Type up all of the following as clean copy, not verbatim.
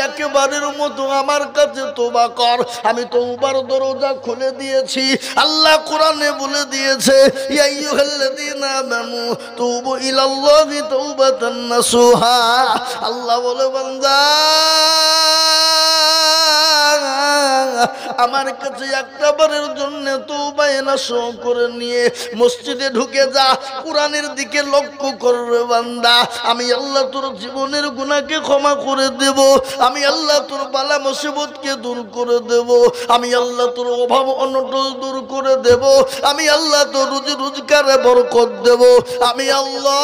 একেবারের মতো আমার কাছে তওবা কর। আমি তওবার দরজা খুলে দিয়েছি। আল্লাহ কোরআনে বলে দিয়েছে, ইয়া আইয়ুহাল্লাযীনা আমানু তুবু ইলাল্লাহি তাওবাতান নাসুহা। আল্লাহ বলে, বান্দা আমার কাছে একটা বারের জন্য তওবা নাসুহ করে নিয়ে মসজিদে ঢুকে যা, কোরআনের দিকে লক্ষ্য করবে বান্দা। আমি আল্লাহ তোর জীবনের গুনাহকে ক্ষমা করে দেব। আমি আল্লাহ তোর বালা মুসিবতকে দূর করে দেব। আমি আল্লাহ তোর অভাব অনটন দূর করে দেব। আমি আল্লাহ তোর রুজি রোজগারে বরকত দেব। আমি আল্লাহ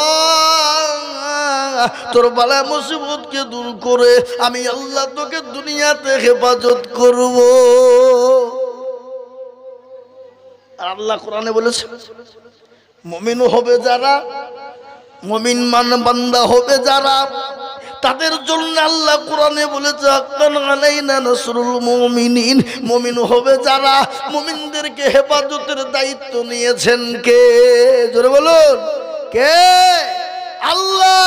তোর বালা মুসিবতকে দূর করে আমি আল্লাহ তোকে দুনিয়াতে হেফাজত করব। আল্লাহ কোরআনে বলেছে, মুমিন হবে যারা, মুমিন বান্দা হবে যারা, তাদের জন্য আল্লাহ কোরআনে বলেছে হাক্কান আলাইনা নাসরুল মুমিনিন। মুমিন হবে যারা, মুমিনদেরকে হেফাজতের দায়িত্ব নিয়েছেন কে? জোরে বলুন, কে? আল্লাহ।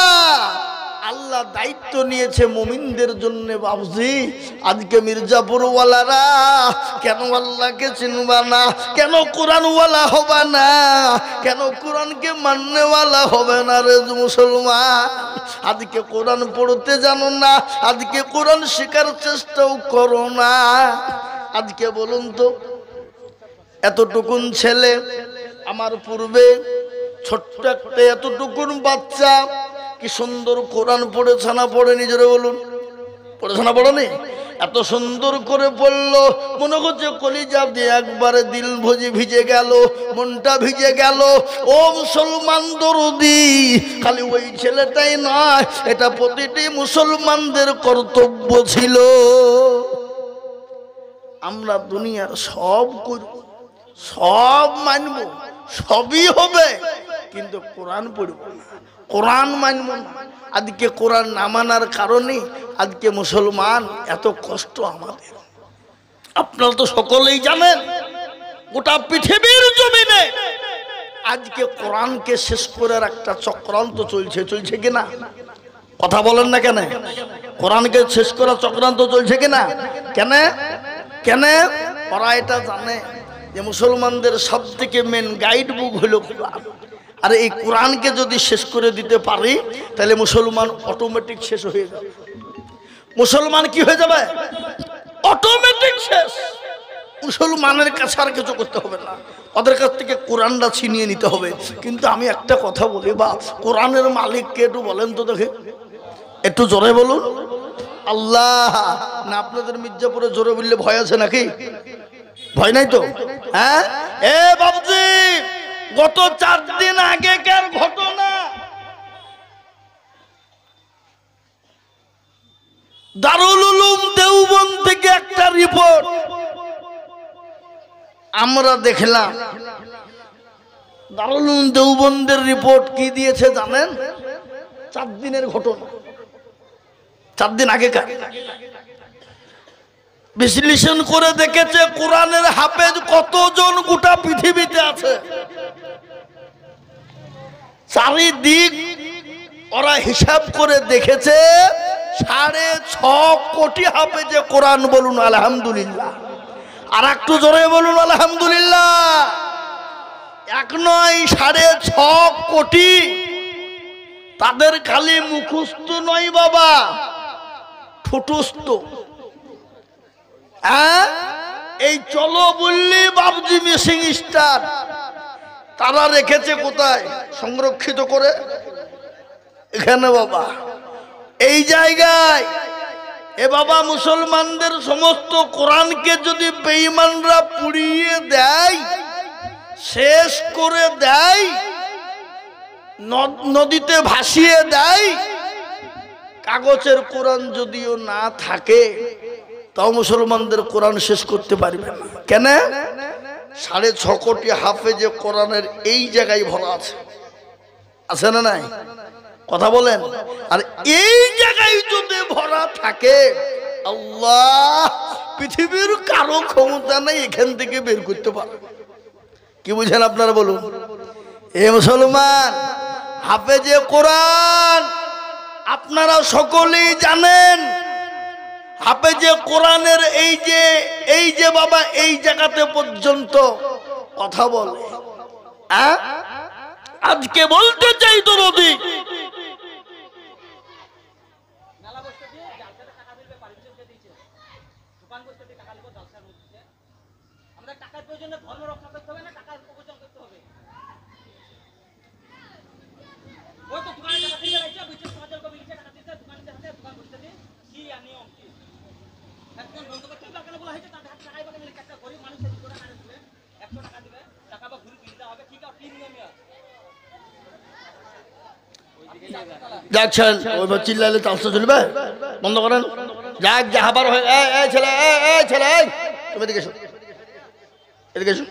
আল্লাহ দায়িত্ব নিয়েছে মুমিনদের জন্য। বাবজি, আজকে মির্জাপুর ওয়ালারা কেন আল্লাহকে চিনবা না? কেন কোরআনওয়ালা হবে না? কেন কোরআনকে মাননেওয়ালা হবে না রে মুসলমান? আজকে কোরআন পড়তে জানো না, আজকে কোরআন শেখার চেষ্টাও করো না। আজকে বলুন তো, এতটুকুন ছেলে, আমার পূর্বে ছোট্ট একটা এতটুকুন বাচ্চা কি সুন্দর কোরআন পড়েছে না পড়েনি? জোরে বলুন, পড়েছে না পড়েনি? এত সুন্দর করে পড়লো, মনে হচ্ছে কলিজা দিয়ে একবারে দিল ভিজে গেল, মনটা ভিজে গেল। ও মুসলমান দরদি, খালি ওই ছেলেটাই নয়, এটা প্রতিটি মুসলমানদের কর্তব্য ছিল। আমরা দুনিয়ার সব করব, সব মানব, সবই হবে, কিন্তু কোরআন পড়ব না, কোরআন মানব না। আজকে কোরআন না মানার কারণে আজকে মুসলমান এত কষ্ট আমাদের। আপনারা তো সকলেই জানেন, গোটা পৃথিবীর জমিনে আজকে কোরআনকে শেষ করার একটা চক্রান্ত চলছে। চলছে কিনা? কথা বলেন না কেন? কোরআনকে শেষ করার চক্রান্ত চলছে কিনা? কেন? কেন? ওরা এটা জানে যে মুসলমানদের সব থেকে মেন গাইড বুক হলো কোরআন। আর এই কোরআনকে যদি শেষ করে দিতে পারি তাহলে মুসলমান অটোমেটিক শেষ হয়ে যাবে। মুসলমান কি হয়ে যাবে? অটোমেটিক শেষ। মুসলমানের কাছে আর কিছু করতে হবে না, ওদের কাছ থেকে কোরআনটা ছিনিয়ে নিতে হবে। কিন্তু আমি একটা কথা বলি, বা কোরআনের মালিককে একটু বলেন তো দেখে, একটু জোরে বলুন। আল্লাহ। না আপনাদের মির্জাপুরে জোরে বললে ভয় আছে নাকি? ভয় নাই তো? হ্যাঁ, এ বাবজি, গত 4 দিন আগেকার ঘটনা, দারুল উলুম দেওবন্দ থেকে একটা রিপোর্ট আমরা দেখলাম। দারুল উলুম দেওবন্দের রিপোর্ট কি দিয়েছে জানেন? 4 দিনের ঘটনা, 4 দিন আগেকার। বিশ্লেষণ করে দেখেছে কোরআনের হাফেজ কতজন গোটা পৃথিবীতে আছে। চারিদিক ওরা হিসাব করে দেখেছে 6.5 কোটি হাফেজে কোরআন। বলুন আলহামদুলিল্লাহ। আর একটু জোরে বলুন আলহামদুলিল্লাহ। এক নয়, 6.5 কোটি। তাদের খালি মুখস্থ নয় বাবা, ঠোঁটস্থ। এই চলো বললি বাবজি মিসিং স্টার তারা রেখেছে কোথায়? সংরক্ষিত করে এখানে বাবা, এই জায়গায়। এ বাবা, মুসলমানদের সমস্ত কোরআনকে যদি বেঈমানরা পুড়িয়ে দেয়, শেষ করে দেয়, নদীতে ভাসিয়ে দেয়, কাগজের কোরআন যদিও না থাকে, তাও মুসলমানদের কোরআন শেষ করতে পারবে না। কেন? 6.5 কোটি হাফেজে কোরআনের এই জায়গায় ভরা আছে। আছে না নাই? কথা বলেন। আর এই জায়গায় যদি ভরা থাকে, আল্লাহ, পৃথিবীর কারো ক্ষমতা নেই এখান থেকে বের করতে পারে। কি বুঝেন আপনারা বলুন? এ মুসলমান হাফেজে কোরআন, আপনারা সকলেই জানেন হাফেজে কোরআনের এই যে বাবা এই জায়গাতে পর্যন্ত কথা বলে, আজকে বলতে চাই তো নদী যাচ্ছেন ওইবার চিল্লাইলে তালসা চলবে, বন্ধ করেন। যাক যাহাবার হয়ে ছেলে ছেলে তুমি এদিকে এসো, এদিকে এসো।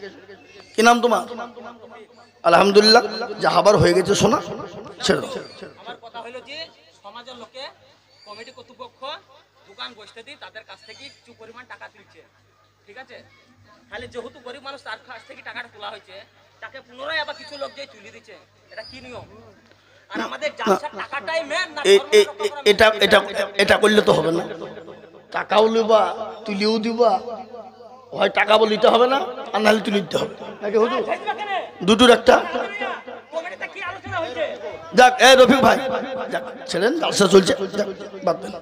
কি নাম তোমার? আলহামদুলিল্লাহ, যাহাবার হয়ে গেছে শোনা, ছেড়ে দাও। আমার কথা হলো যে সমাজের লোকে কমিটি কর্তৃপক্ষ দোকান বসতে দিই, তাদের কাছ থেকে কিছু পরিমাণ টাকা তুলছে, ঠিক আছে? তাহলে যেহেতু গরিব মানুষ তার কাছ থেকে টাকাটা তোলা হয়েছে, তাকে পুনরায় আবার কিছু লোক যে তুলে দিচ্ছে, এটা কি নিয়ম? আর আমাদের জালসার টাকাটাই মেন না? এটা করলে তো হবে না। টাকাও লিবা তুলিও দিবা, হয় টাকা বলিতে হবে না, আর নাহলে তুলে দিতে হবে, নাকি হুজুর? দুটোর একটা। যাক রফিক ভাই, যাক ছেড়েন, জালসা চলছে, বাদ দেন,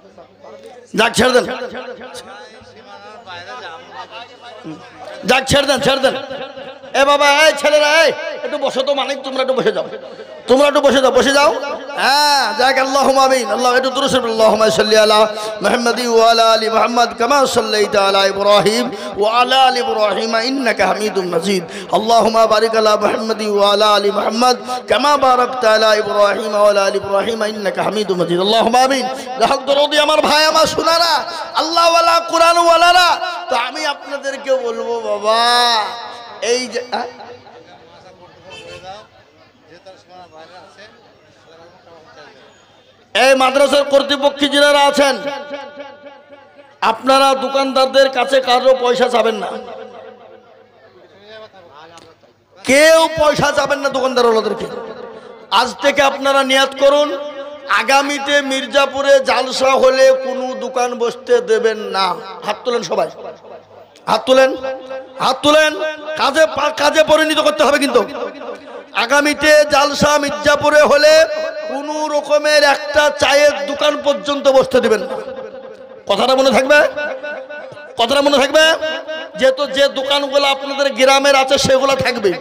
যাক ছেড়ে দেন, যাক ছেড়ে দেন, ছেড়ে দেন। এ বাবা এই ছেলেরা একটু বসো তো, মানিক তোমরা একটু বসে যাও, তোমরা একটু বসে যাও, বসে যাও। হ্যাঁ যাক, আল্লাহুম্মা আমিন। আল্লাহ একটু দুরূদ শরীফ, আল্লাহুম্মা সাল্লি আলা মুহাম্মাদি ওয়া আলা আলি মুহাম্মাদ কামা সাল্লাইতা আলা ইব্রাহিম ওয়া আলা আলি ইব্রাহিম ইন্নাকা হামিদুম মাজিদ। আল্লাহুম্মা বারিক আলা মুহাম্মাদি ওয়া আলা আলি মুহাম্মাদ কামা বারাকতা আলা ইব্রাহিম ওয়া আলা আলি ইব্রাহিম ইন্নাকা হামিদুম মাজিদ। আল্লাহুম্মা আমিন। লাহক দরদি আমার ভাই, আমার শোনারা, আল্লাহ ওয়ালা কুরআন ওয়ালারা, তো আমি আপনাদেরকে বলবো বাবা, এই যে এই মাদ্রাসার কর্তৃপক্ষ যারা আছেন, আপনারা দোকানদারদের কাছে কারো পয়সা চাবেন না, কেউ পয়সা চাবেন না দোকানদার ওদেরকে। আজ থেকে আপনারা নিয়াত করুন, আগামীতে মির্জাপুরে জালসা হলে কোনো দোকান বসতে দেবেন না। হাত তোলেন সবাই, হাত তোলেন, হাত তোলেন। কাজে পরিণত করতে হবে কিন্তু। আগামীতে জালসা মির্জাপুরে হলে কোনো রকমের একটা চায়ের দোকান পর্যন্ত বসতে দিবেন না। কথাটা মনে থাকবে, কথাটা মনে থাকবে। যেহেতু যে দোকানগুলো আপনাদের গ্রামের আছে সেগুলো থাকবে,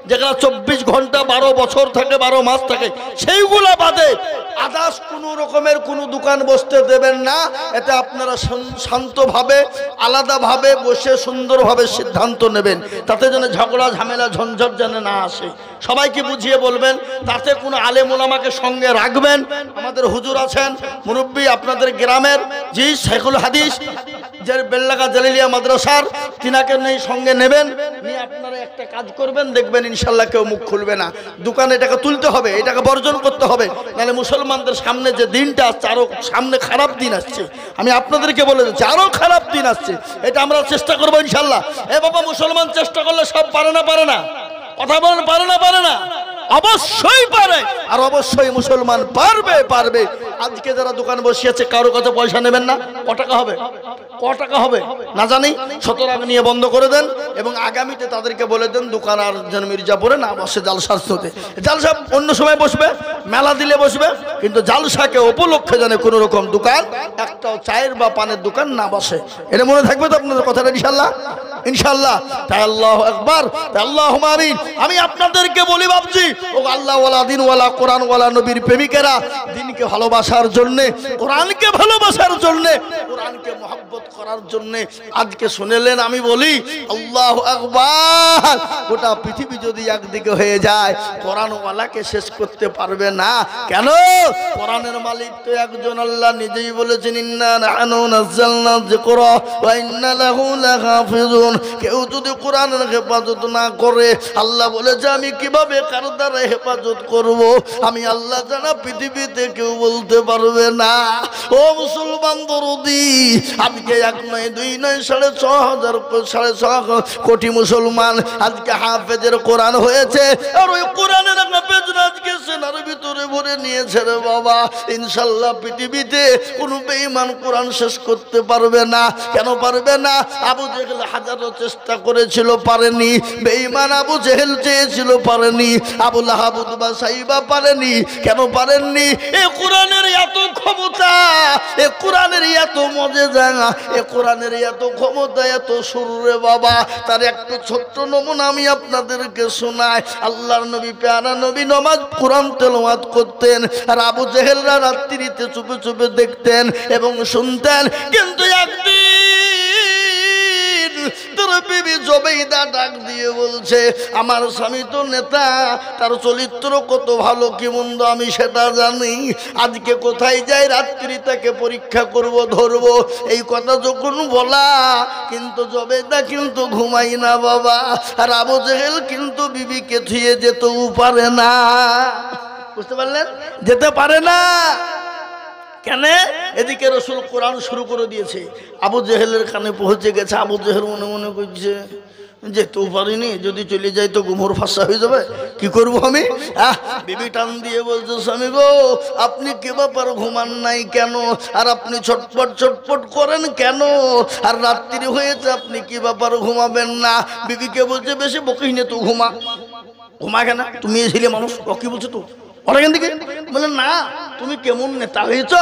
যেগুলো 24 ঘন্টা 12 বছর থাকে, 12 মাস থাকে, সেইগুলা বাদে আদার্স কোনো রকমের কোনো দোকান বসতে দেবেন না। এটা আপনারা শান্তভাবে আলাদাভাবে বসে সুন্দরভাবে সিদ্ধান্ত নেবেন, তাতে যেন ঝগড়া ঝামেলা ঝঞ্ঝট যেন না আসে। সবাইকে বুঝিয়ে বলবেন, তাতে কোনো আলেম ওলামাকে সঙ্গে রাখবেন। আমাদের হুজুর আছেন মুরব্বী আপনাদের গ্রামের, জি শেখুল হাদিস, যে বেল্লাগা জালিলিয়া মাদ্রাসার, তিনাকে নেই সঙ্গে নেবেন, নিয়ে আপনারা একটা কাজ করবেন, দেখবেন ইনশাল্লাহ কেউ মুখ খুলবে না। দোকানে এটাকে তুলতে হবে, এটাকে বর্জন করতে হবে, নাহলে মুসলমানদের সামনে যে দিনটা আসছে, আরো সামনে খারাপ দিন আসছে। আমি আপনাদেরকে বলে দিচ্ছি, আরো খারাপ দিন আসছে, এটা আমরা চেষ্টা করবো ইনশাল্লাহ। এ বাবা, মুসলমান চেষ্টা করলে সব পারে না, পারে না? কথা বলেন, পারে না, পারে না? অবশ্যই পারে, আর অবশ্যই মুসলমান পারবে, পারবে। আজকে যারা দোকান বসিয়েছে কারো কাছে পয়সা নেবেন না। ক টাকা হবে, ক টাকা হবে না জানি, সুতরাং নিয়ে বন্ধ করে দেন, এবং আগামীতে তাদেরকে বলে দেন দোকান আর যেন মির্জাপুরে না বসে, জালসার সাথে। জালসা অন্য সময় বসবে, মেলা দিলে বসবে, কিন্তু জালসাকে উপলক্ষে যেন কোনো রকম দোকান, একটাও চায়ের বা পানের দোকান না বসে। এটা মনে থাকবে তো আপনাদের কথাটা ইনশাল্লাহ, ইনশাল্লাহ। তাই আল্লাহু আকবার, তাই আল্লাহুম্মা আমিন। আমি আপনাদেরকে বলি বাপজি, ও আল্লাহ ওয়ালা দিন ওয়ালা কোরআন ওয়ালা নবীর প্রেমিকেরা, দিনকে ভালোবাসার জন্যে, কোরআনকে ভালোবাসার জন্যে, কোরআনকে মহব্বত করার জন্যে আজকে শুনেলেন। আমি বলি আল্লাহু আকবার, গোটা পৃথিবী যদি একদিকে হয়ে যায়, কোরআন ওয়ালাকে শেষ করতে পারবে না। কেন? কোরআনের মালিক তো একজন, আল্লাহ নিজেই বলেছেন, ইন্না নাহনু নাযালনা যিকরা ওয়া ইন্না লাহু লাহাফিজুন। কেউ যদি কোরআনের হেফাজত না করে, আল্লাহ বলেছে আমি কিভাবে কার দ্বারা হেফাজত করব, আমি আল্লাহ জানা পৃথিবীতে কেউ বলতে পারবে না। ও মুসলমান দরদি। আজকে 1 নয় 2 নয় 6,500 কোটি মুসলমান আজকে হাফেজের কোরআন হয়েছে। আর ওই কোরআনের হাফেজ আজকে সেনার ভিতরে ভরে নিয়েছে রে বাবা। ইনশাল্লাহ পৃথিবীতে কোনো বেঈমান কোরআন শেষ করতে পারবে না। কেন পারবে না? আবু জেহেল হাজারো চেষ্টা করেছিল, পারেনি। বেঈমান আবু জেহেল চেয়েছিল, পারেনি। আবু লাহাব উতবা সাইবা পারেনি। কেন পারেননি? এ কোরআনের এত ক্ষমতা, এ কোরআনের এত মজেজা, এ কোরআনের এত ক্ষমতা, এত সুর রে বাবা। তার একটু ছোট্ট নমুনা আমি আপনাদেরকে শোনাই। আল্লাহর নবী প্যারা নবী নামাজ কোরআন তেলাওয়াত করতেন, আর আবু জেহেলরা রাত্রিতে চুপে চুপে দেখতেন এবং শুনতেন। কিন্তু একদিন তোর বিবি জুবাইদা ডাক দিয়ে বলছে, আমার স্বামী তো নেতা, তার চরিত্র কত ভালো কি মন্দ আমি সেটা জানি। আজকে কোথায় যাই রাত্রি তাকে পরীক্ষা করব, ধরব। এই কথা যখন বলা, কিন্তু জুবাইদা কিন্তু ঘুমাই না বাবা। আর আবু জেহেল কিন্তু বিবিকে থুয়ে যেতেও পারে না। বুঝতে পারলেন? যেতে পারে না। কেন? এদিকে রাসূল কোরআন শুরু করে দিয়েছে, আবু জেহেলের কানে পৌঁছে গেছে। আবু জেহেল মনে মনে করছে, যেতেও পারিনি, যদি চলে যাই তো গুমর ফাঁসা হয়ে যাবে, কি করবো আমি? বিবি টান দিয়ে বলছে, স্বামী গো, আপনি কি ব্যাপার ঘুমান নাই কেন? আর আপনি ছটপট ছটপট করেন কেন? আর রাত্রি হয়েছে, আপনি কি ব্যাপার ঘুমাবেন না? বিবিকে বলছে, বেশি বকিস না, তুই ঘুমা। ঘুমা কেন? তুমি ছেলে মানুষ, ও কি বলছো তো অনেকখান থেকে? বলে না, তুমি কেমন নেতা হয়েছ,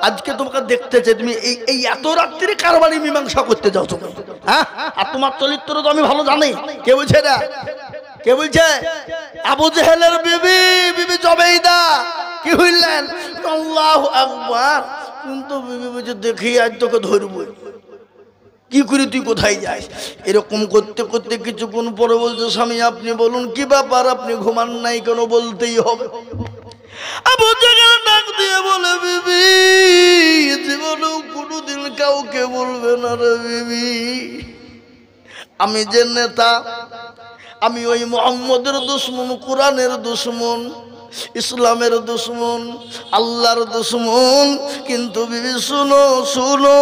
আজকে তোমাকে দেখতে চাই। তুমি এই এত রাত্রি কার বাড়ি মীমাংসা করতে যাও তুমি? হ্যাঁ, আর তোমার চরিত্র তো আমি ভালো জানি। কে বলছে না? কে বলছে? আবু জেহেলের বিবি, বিবি জুবাইদা। কি হইলেন? আল্লাহু আকবার। কিন্তু বিবি বলছে, দেখি আজ তোকে ধরবো। কি করে তুই কোথায় যাস? এরকম করতে করতে কিছুক্ষণ পরে বলছে, স্বামী আপনি বলুন কি ব্যাপার, আপনি ঘুমান নাই কেন? বলতেই হবে। আবু জেহেল ডাক দিয়ে বলে, বিবি জীবনেও কোনোদিন কাউকে বলবে না রে বিবি, আমি যে নেতা, আমি ওই মুহাম্মদের দুশমন, কোরআনের দুশমন, ইসলামের দুশমন, আল্লাহর দুশমন। কিন্তু বিবি শুনো শুনো,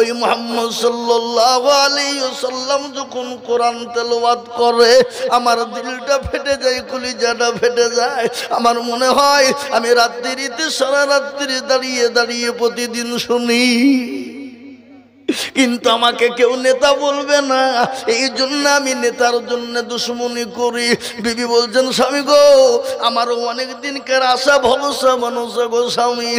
ওই মুহাম্মদ সাল্লাল্লাহু আলাইহি ওয়াসাল্লাম যখন কোরআন তেলাওয়াত করে, আমার দিলটা ফেটে যায়, কলিজাটা ফেটে যায়। আমার মনে হয় আমি রাত্রিতে সারা রাত্রি দাঁড়িয়ে দাঁড়িয়ে প্রতিদিন শুনি। কিন্তু আমাকে কেউ নেতা বলবে না, এই জন্য আমি নেতার জন্য দুশ্মনী করি। বিবি বলছেন, স্বামী গো, আমারও অনেক দিনকার আশা ভরসা মানুষ গো স্বামী।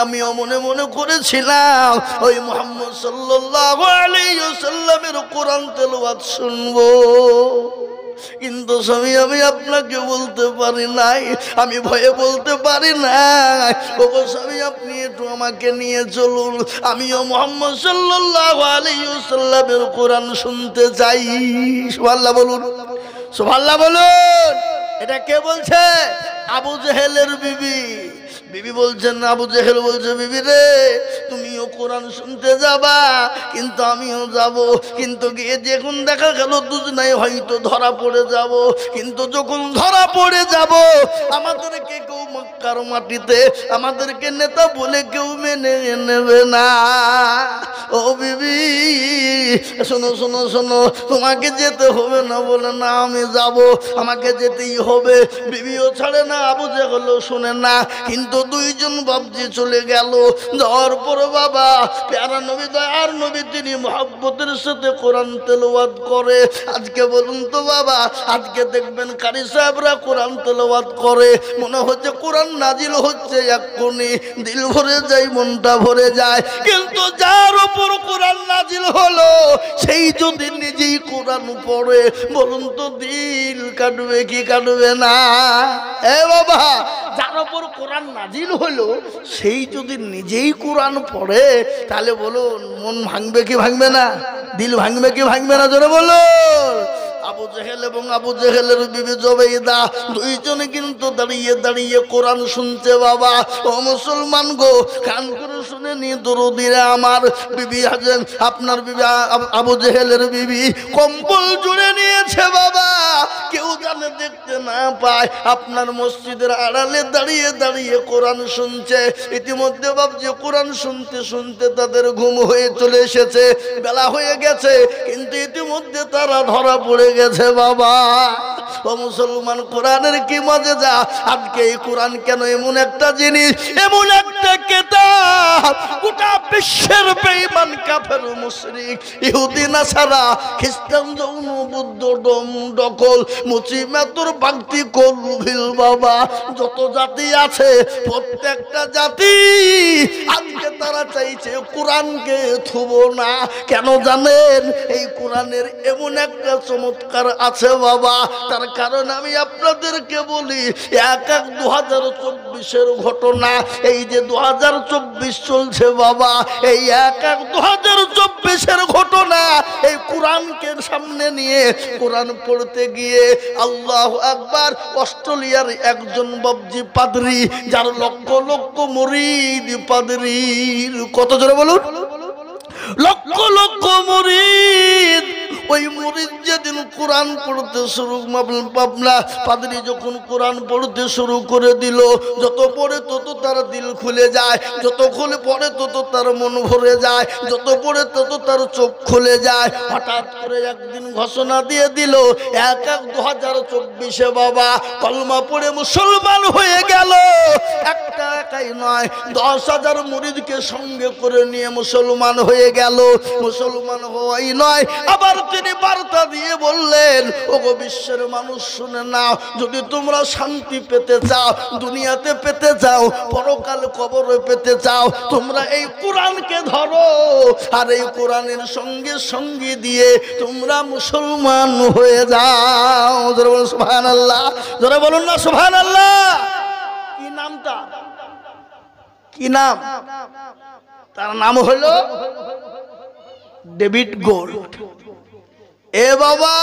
আমিও মনে মনে করেছিলাম ওই মুহাম্মদ সাল্লাল্লাহু আলাইহি ওয়াসাল্লামের কোরআন তেলাওয়াত শুনবো। কিন্তু স্বামী আমি আপনাকে বলতে পারি নাই, আমি ভয়ে বলতে পারি নাই। ওগো স্বামী, আপনি একটু আমাকে নিয়ে চলুন, আমিও মুহাম্মদ সাল্লাল্লাহু আলাইহি ওয়াসাল্লামের কোরআন শুনতে চাই। সুবহানাল্লাহ বলুন, সুবহানাল্লাহ বলুন। এটা কে বলছে? আবু জেহেলের বিবি। বিবি বলছেন, আবু জেহেল বলছে, বিবি রে তুমিও কোরআন শুনতে যাবা, কিন্তু আমিও যাব। কিন্তু গিয়ে যখন দেখা গেল দুজনাই হয়তো ধরা পড়ে যাব। কিন্তু যখন ধরা পড়ে যাব, আমাদেরকে কেউ মক্কার মাটিতে আমাদেরকে নেতা বলে কেউ মেনে নেবে না। ও বিবি শোনো শোনো শোনো, তোমাকে যেতে হবে না। বলে না, আমি যাব, আমাকে যেতেই হবে। বিবিও ছাড়ে না, আবু জেহেলও শুনে না। কিন্তু দুইজন বাবজি চলে গেল। যাওয়ার পর বাবা প্যারা নবী, দয়ার নবী, তিনি মুহাব্বতের সাথে কোরআন তেলাওয়াত করে। আজকে বলুন তো বাবা, আজকে দেখবেন কারি সাহেবরা কোরআন তেলাওয়াত করে, মনে হচ্ছে কোরআন নাজিল হচ্ছে এক্ষুনি, দিল ভরে যায়, মনটা ভরে যায়। কিন্তু যার উপর কোরআন নাজিল হলো, সেই যদি নিজেই কোরআন পড়ে, বলুন তো দিল কাটবে কি কাটবে না? এ বাবা, যার উপর কোরআন নাজিল হলো, সেই যদি নিজেই কোরআন পড়ে, তাহলে বলুন মন ভাঙবে কি ভাঙবে না? দিল ভাঙবে কি ভাঙবে না? জোরে বলুন। আবু জেহেল এবং আবু জেহেলের বিবি জুবাইদা দুইজনে কিন্তু দাঁড়িয়ে দাঁড়িয়ে কোরআন শুনছে। বাবা ও মুসলমান গো, কান করে শুনে নি দরদিরা আমার। বিবি হাজেন, আপনার বিবি আবু জেহেলের বিবি কম্বল জুড়ে নিয়েছে বাবা, কেউ জানে দেখতে না পায়, আপনার মসজিদের আড়ালে দাঁড়িয়ে দাঁড়িয়ে কোরআন শুনছে। ইতিমধ্যে ভাবছে কোরআন শুনতে শুনতে তাদের ঘুম হয়ে চলে এসেছে, বেলা হয়ে গেছে, কিন্তু ইতিমধ্যে তারা ধরা পড়ে গেছে। বাবা ও মুসলমান, কোরআনের কি মজেজা! আজকে এই কোরআন কেন এমন একটা জিনিস, এমন একটা কিতাব, গোটা বিশ্বের বেঈমান কাফের মুশরিক ইহুদি নাসারা খ্রিস্টান জৌন বুদ্ধ ডম ডকল মুচিমাতুর বাগতি কলভিল বাবা যত জাতি আছে প্রত্যেকটা জাতি আজকে তারা চাইছে কোরআনকে থুব না। কেন জানেন? এই কোরআনের এমন একটা চমৎকার আছে বাবা, তার কারণ আমি আপনাদেরকে বলি। 1/1/2024 ঘটনা, এই যে 2024 চলছে বাবা, এই 1/1/2024 ঘটনা, এই কোরআনকে সামনে নিয়ে কোরআন পড়তে গিয়ে আল্লাহু আকবার, অস্ট্রেলিয়ার একজন বাবজি পাদ্রী, যার লক্ষ লক্ষ মুরিদ পাদ্রীর, কত জোরে বলুন, লক্ষ লক্ষ মুরিদ, ওই মুরিদ যেদিন কোরআন পড়তে শুরু, পাবনা পাদ্রী যখন কোরআন পড়তে শুরু করে দিল, যত পড়ে তত তার দিল খুলে যায়, যত খুলে পড়ে তত তার মন ভরে যায়, যত পড়ে তত তার চোখ খুলে যায়। হঠাৎ করে একদিন ঘোষণা দিয়ে দিল 1/1/2024 বাবা কলমা পড়ে মুসলমান হয়ে গেল। একটা একাই নয়, 10,000 মুরিদকে সঙ্গে করে নিয়ে মুসলমান হয়ে গেল। মুসলমান হওয়াই নয়, আবার তিনি বার্তা দিয়ে বললেন, ওগো বিশ্বের মানুষ শুনে নাও, যদি তোমরা শান্তি পেতে চাও, দুনিয়াতে পেতে চাও, পরকাল কবরে পেতে চাও, তোমরা এই কোরআনকে ধরো, আর এই কোরআনের সঙ্গে সঙ্গী দিয়ে তোমরা মুসলমান হয়ে যাও। জোরে বলুন সুবহানাল্লাহ, জোরে বলুন না সুবহানাল্লাহ। কি নামটা? কি নাম? তার নাম হলো ডেভিড গোল্ড। এ বাবা,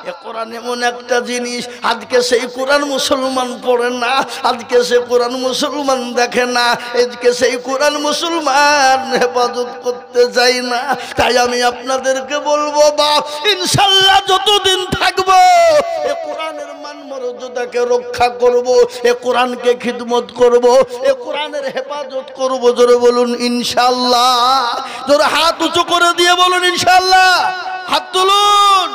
এ কোরআন এমন একটা জিনিস, আজকে সেই কোরআন মুসলমান পড়ে না, আজকে সে কোরআন মুসলমান দেখে না, আজকে সেই কোরআন মুসলমান হেফাজত করতে চাই না। তাই আমি আপনাদেরকে বলবো বাপ, ইনশাল্লাহ যতদিন থাকবো এ কোরআনের মান মর্যাদাকে রক্ষা করব, এ কোরআনকে খিদমত করব, এ কোরআনের হেফাজত করব। জোরে বলুন ইনশাল্লাহ, জোরে হাত উঁচু করে দিয়ে বলুন ইনশাল্লাহ, হাত তুলুন।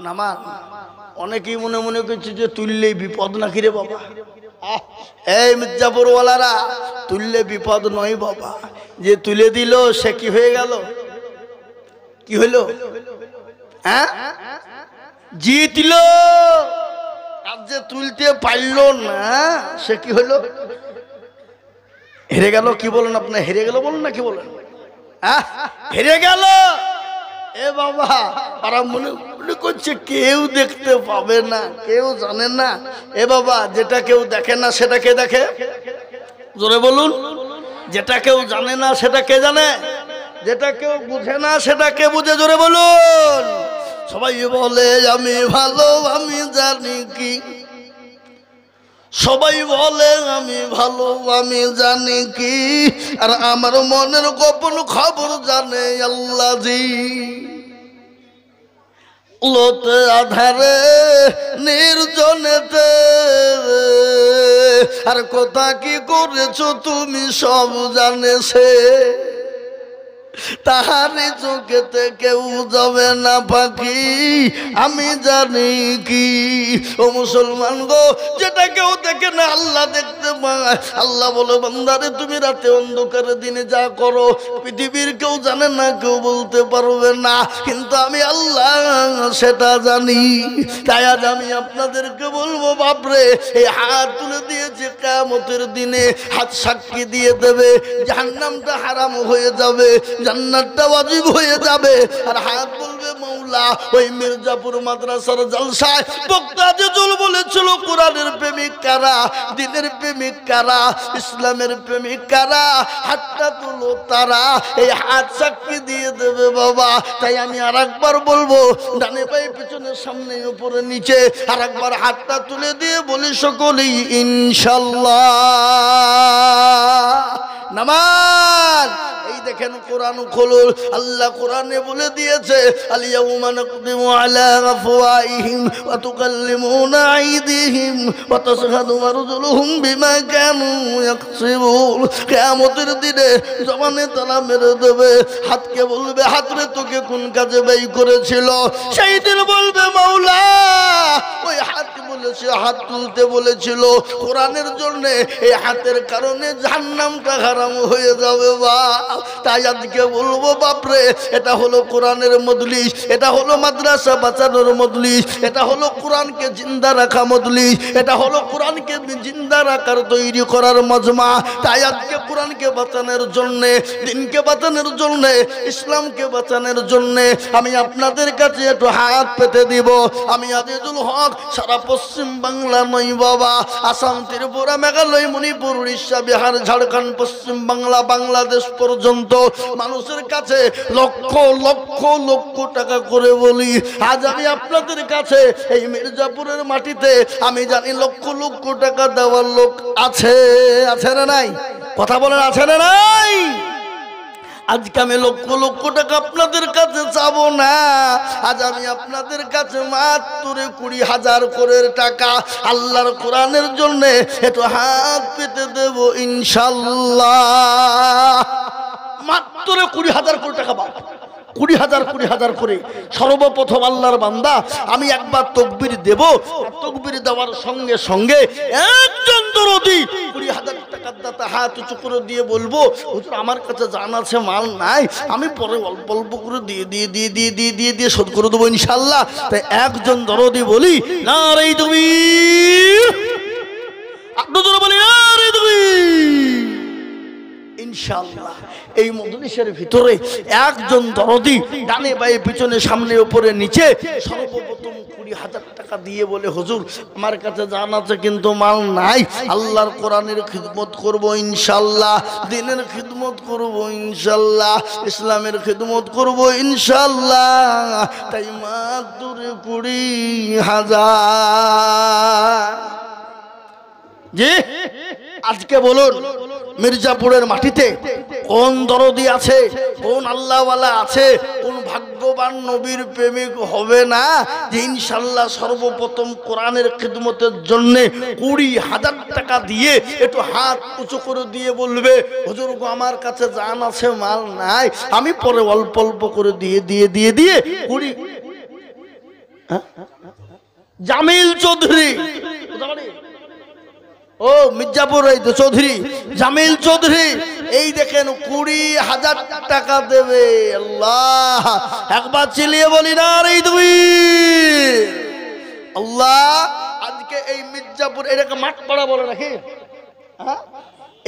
নামান অনেকেই মনে মনে করছে যে তুললেই বিপদ নাকি রে বাবা। এই মির্জাপুর ওয়ালারা, তুললে বিপদ নয় বাবা, যে তুলে দিল সে কি হয়ে গেল? কি হইল? হ্যাঁ, জিতল। আর যে তুলতে পারল না সে কি হইল? হেরে গেল। কি বলেন আপনি? হেরে গেল বলুন না, কি বলেন? হ্যাঁ, হেরে গেল। এ বাবা, তারা মনে মনে করছে কেউ দেখতে পাবে না, কেউ জানে না। এ বাবা, যেটা কেউ দেখে না সেটা কে দেখে? জোরে বলুন। যেটা কেউ জানে না সেটা কে জানে? যেটা কেউ বুঝে না সেটা কে বুঝে? জোরে বলুন। সবাই বলে আমি ভালো, আমি জানি কি, সবাই বলে আমি ভালো, আমি জানি কি, আর আমার মনের গোপন খবর জানে আল্লাহ জি। লোতে আধারে নির্জনেতে আর কথা কি করেছো তুমি সব জানেছে, তাহারি চোখেতে কেউ যাবে না পাখি, আমি জানি কি। ও মুসলমান গো, যেটা কেউ দেখে না আল্লাহ দেখতে পায়। আল্লাহ বলে, বান্দারে তুমি রাতে অন্ধকারে দিনে যা করো পৃথিবীর কেউ জানে না, কেউ বলতে পারবে না, কিন্তু আমি আল্লাহ সেটা জানি। তাই আজ আমি আপনাদেরকে বলবো বাপরে, এই হাত তুলে দিয়েছে, কিয়ামতের দিনে হাত সাক্ষী দিয়ে দেবে, জাহান্নামটা হারাম হয়ে যাবে, জান্নাতটা ওয়াজিব হয়ে যাবে। আর হাত বলবে মাওলা, ওই মির্জাপুর মাদ্রাসার জলসায় বক্তা জিজুল বলেছিল কোরআনের প্রেমিক কারা, দ্বীনের প্রেমিক কারা, ইসলামের প্রেমিক কারা, হাতটা তুলো তারা। এই হাত সাক্ষী দিয়ে দেবে বাবা। তাই আমি আরেকবার বলবো, ডানে পায়ে পিছনে সামনে উপরে নিচে, আরেকবার হাতটা তুলে দিয়ে বলি সকলেই ইনশাআল্লাহ। নামাজ। এই দেখেন কোরআন খোলো, আল্লাহ কোরআনে বলে দিয়েছে আল-ইয়াউমা নাকদিমু আলা আফওয়াহিহিম ওয়া তুকাল্লিমুনা আইদিহিম ওয়া তাশহাদু আরজুলুহুম বিমা কানু ইয়াকসিবুন। কিয়ামতের দিনে জবানে তালা মেরে দেবে, হাতকে বলবে হাত রে তোকে কোন কাজে ব্যয় করেছিল, সেই দিন বলবে মাওলা ওই হাত বলেছে হাত তুলতে বলেছিল কোরআনের জন্য, এই হাতের কারণে জাহান্নামটা হারাম হয়ে যাবে বাপ। তাই আজকে বলবো বাপরে, এটা হলো কোরআনের মজলিস, এটা হলো মাদ্রাসা বাঁচানোর মজলিস, এটা হলো কোরআনকে জিন্দা রাখা মজলিস, এটা হলো কোরআনকে জিন্দা রাখার তৈরি করার মজমা। তাই আজকে কোরআনকে বাঁচানোর জন্যে, দিনকে বাঁচানোর জন্যে, ইসলামকে বাঁচানোর জন্যে আমি আপনাদের কাছে একটু হাত পেতে দিব। আমি আজিজুল হক সারা পশ্চিম বাংলা নই বাবা, আসাম, ত্রিপুরা, মেঘালয়, মণিপুর, উড়িষ্যা, বিহার, ঝাড়খণ্ড, পশ্চিম বাংলা, বাংলাদেশ পর্যন্ত মানুষের কাছে লক্ষ লক্ষ লক্ষ টাকা করে বলি, আজ আমি আপনাদের কাছে এই মির্জাপুরের মাটিতে আমি জানি লক্ষ লক্ষ টাকা দেওয়ার লোক আছে, আছে না নাই? কথা বলেন আছে না নাই? আজকে আমি লক্ষ লক্ষ টাকা আপনাদের কাছে চাবো না, আজ আমি আপনাদের কাছে মাত্র 20,000 করে টাকা আল্লাহর কোরআনের জন্য একটু হাত পেতে দেব ইনশাল্লাহ। মাত্র 20,000 করে টাকা পাবো, 20,000 করে। সর্বপ্রথম আল্লাহর বান্দা আমি একবার তকবীর দেব, তকবীর দেওয়ার সঙ্গে সঙ্গে একজন দরদি 20,000 টাকার দাতা হাত উঁচু করে দিয়ে বলবো হুজুর আমার কাছে জান আছে মাল নাই, আমি পরে অল্প অল্প করে দিয়ে শোধ করে দেবো ইনশাল্লাহ। তাই একজন দরদি বলি নারে তাকবীর, আপনি জোরে বলি নারে তাকবীর ইনশাআল্লাহ। এই মজলিসের ভিতরে একজন দরদি ডানে বায়ে পিছনে সামনে উপরে নিচে সর্বপ্রথম 20,000 টাকা দিয়ে বলে হুজুর আমার কাছে জান আছে কিন্তু মাল নাই, আল্লাহর কোরআনের খিদমত করব ইনশাআল্লাহ, দ্বীনের খিদমত করব ইনশাআল্লাহ, ইসলামের খিদমত করব ইনশাআল্লাহ। তাই মাত্র 20,000। জি আজকে বলুন মির্জাপুরের মাটিতে কোন দরদি আছে, কোন আল্লাহওয়ালা আছে, কোন ভাগ্যবান নবীর প্রেমিক হবে না যে ইনশাআল্লাহ সর্বপ্রথম কোরআনের খিদমতের জন্য 20,000 টাকা দিয়ে একটু হাত উঁচু করে দিয়ে বলবে হুজুর গো আমার কাছে জান আছে মাল নাই, আমি পরে অল্প অল্প করে দিয়ে 20 জামিল চৌধুরী, ও মির্জাপুর এই তো চৌধুরী জামিল চৌধুরী, এই দেখেন 20,000 টাকা দেবে। আল্লাহ একবার চিলিয়ে বলি না রে তাকবীর। আল্লাহ আজকে এই মির্জাপুর এটাকে মাঠপাড়া বলে নাকি, হ্যাঁ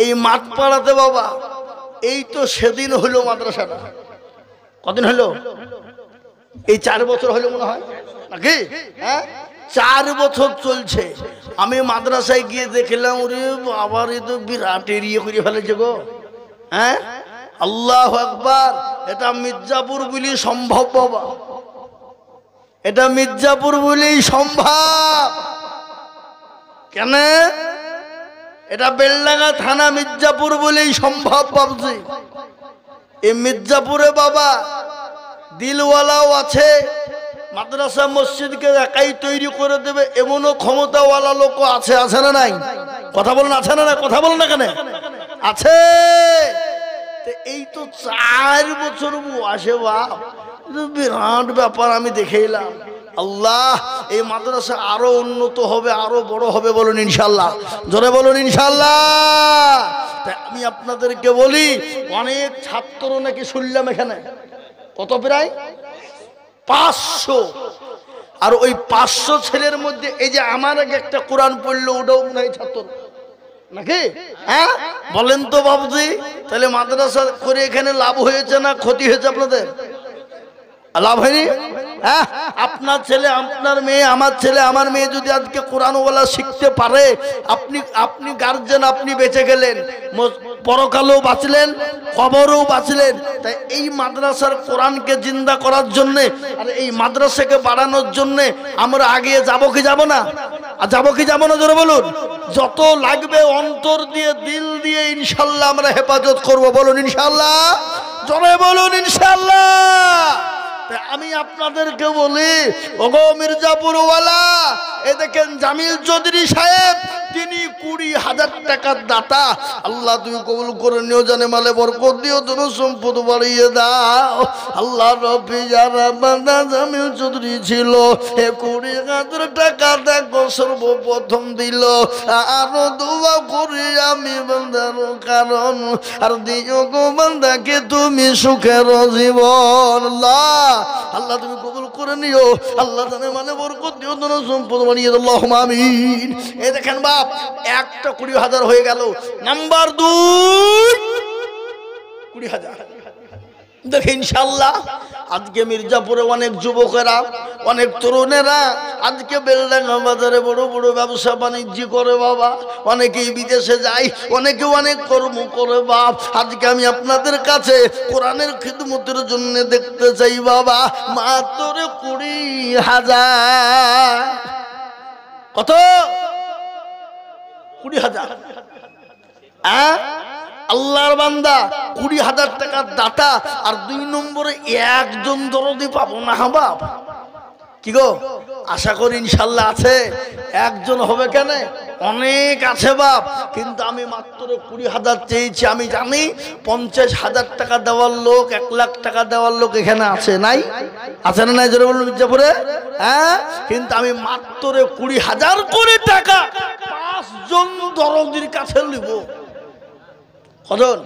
এই মাঠপাড়াতে বাবা এই তো সেদিন হলো মাদ্রাসাটা, কদিন হলো? এই 4 বছর হলো মনে হয় নাকি, হ্যাঁ 4 বছর চলছে। আমি মাদ্রাসায় গিয়ে দেখলাম ওরে আবার এ তো বিরাট এরিয়া করে ফেলেছে গো, হ্যাঁ আল্লাহু আকবার। এটা মির্জাপুর বলি সম্ভব বাবা, এটা মির্জাপুর বলেই সম্ভব। কেন? এটা বেলডাঙ্গা থানা মির্জাপুর বলেই সম্ভব বাবজি। এই মির্জাপুরে বাবা দিলওয়ালাও আছে, মাদ্রাসা মসজিদকে একাই তৈরি করে দেবে এমনও ক্ষমতাওয়ালা লোক আছে, আছে না নাই? কথা বলেন আছে না নাই? কথা বলেন না কেন? আছে। এই তো 4 বছর আসে বাপ, বিরাট ব্যাপার আমি দেখে এলাম। আল্লাহ এই মাদ্রাসা আরো উন্নত হবে, আরো বড় হবে বলুন ইনশাল্লাহ, জোরে বলুন ইনশাল্লাহ। তাই আমি আপনাদেরকে বলি অনেক ছাত্র নাকি শুনলাম এখানে, কত প্রায় 500, আর ওই 500 ছেলের মধ্যে এই যে আমার আগে একটা কোরআন পড়লো ওটাও মনে হয় ছাত্র নাকি, হ্যাঁ বলেন তো বাবুজি। তাহলে মাদ্রাসা করে এখানে লাভ হয়েছে না ক্ষতি হয়েছে? আপনাদের লাভ হয়নি? হ্যাঁ আপনার ছেলে আপনার মেয়ে আমার ছেলে আমার মেয়ে যদি আজকে কোরআনওয়ালা শিখতে পারে, আপনি গার্জেন, আপনি বেঁচে গেলেন, পরকালেও বাঁচলেন, কবরেও বাঁচলেন। তাই এই মাদ্রাসার কোরআনকে জিন্দা করার জন্যে আর এই মাদ্রাসাকে বাড়ানোর জন্যে আমরা আগে যাবো কি যাব না? আর যাবো কি যাব না জোরে বলুন। যত লাগবে অন্তর দিয়ে দিল দিয়ে ইনশাল্লাহ আমরা হেফাজত করব, বলুন ইনশাল্লাহ, জোরে বলুন ইনশাআল্লাহ। আমি আপনাদেরকে বলি, ওগো মির্জাপুরওয়ালা, এ দেখেন জামিল চৌধুরী সাহেব, তিনি 20,000 টাকার দাতা। আল্লাহ তুমি কবুল করে নিও, জানে মালে বরকত দিও, তুমি সম্পদ বাড়িয়ে দাও। আল্লাহ রব্বি যারা বান্দা জামিল চৌধুরী ছিল, এ 20,000 টাকা দেখো সর্বপ্রথম দিল। আরো দোয়া করি আমি বান্দার কারণ, আর দিও গো বান্দাকে তুমি সুখের জীবন। আল্লাহ তুমি কবুল করে নিও, আল্লাহ জানে মানে বরকত দিও, ধন সম্পদ বানিয়ে দাও, আল্লাহুম্মা আমিন। এই দেখেন বাপ, একটা 20,000 হয়ে গেল। নাম্বার 2, 20,000 দেখে ইনশাআল্লাহ আজকে মির্জাপুরে অনেক যুবকেরা, অনেক তরুণেরা আজকে বেলডাঙ্গা বাজারে বড় বড় ব্যবসা বাণিজ্য করে বাবা, অনেকেই বিদেশে যায়, অনেকে অনেক কর্ম করে বাপ। আজকে আমি আপনাদের কাছে কোরআনের খিদমতের জন্য দেখতে চাই বাবা, মাত্র 20,000। কত? 20,000। আল্লাহর বান্দা 20,000 টাকার দাতা, আর 2 নম্বরে একজন দরদি পাবো না বাপ। কি গো, আশা করি ইনশাল্লাহ আছে। একজন হবে কেন, অনেক আছে বাপ, কিন্তু আমি মাত্র 20,000 চেয়েছি। আমি জানি 50,000 টাকা দেওয়ার লোক, 1 লাখ টাকা দেওয়ার লোক এখানে আছে, নাই? আছে না নাই? জোরে বলুন মির্জাপুরে। হ্যাঁ, কিন্তু আমি মাত্র 20,000 করে টাকা 5 জন দরদির কাছে নিব। কজন?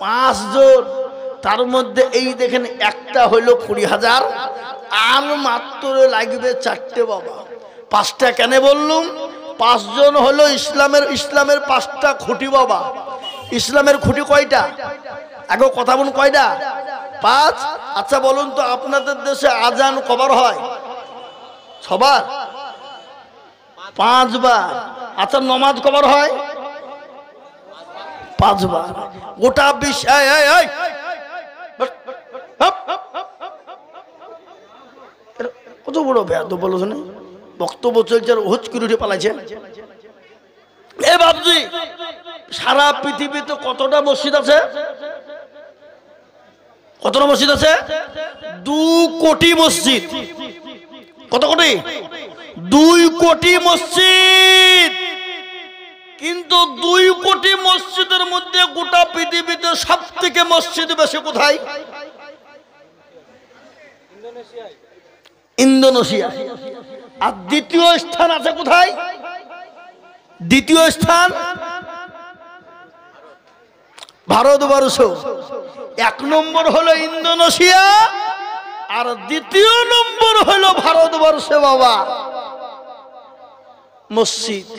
5 জন। তার মধ্যে এই দেখেন একটা হইল 20,000, আর মাত্র লাগবে 4টে বাবা। 5টা কেন বললুম? 5 জন হলো ইসলামের 5টা খুঁটি বাবা। ইসলামের খুঁটি কয়টা? আগে কথা বলুন, কয়টা? 5। আচ্ছা বলুন তো, আপনাদের দেশে আজান কবার হয়? সবার 5 বার। আচ্ছা নমাজ কবার হয়? 5 বার। গোটা বিশ্ব কত বড় বেয়াদ বলো, বক্তব্য চলছে আর হুচ করে উঠে পালাইছে। এ বাবজি, সারা পৃথিবীতে কতটা মসজিদ আছে? কতটা মসজিদ আছে? 2 কোটি মসজিদ। কত কোটি? 2 কোটি মসজিদ। কিন্তু 2 কোটি মসজিদের মধ্যে গোটা পৃথিবীতে সব থেকে মসজিদ বেশি কোথায়? ইন্দোনেশিয়া। আর দ্বিতীয় স্থান আছে কোথায়? দ্বিতীয় স্থান ভারতবর্ষ। 1 নম্বর হলো ইন্দোনেশিয়া, আর 2য় নম্বর হলো ভারতবর্ষে বাবা মসজিদ।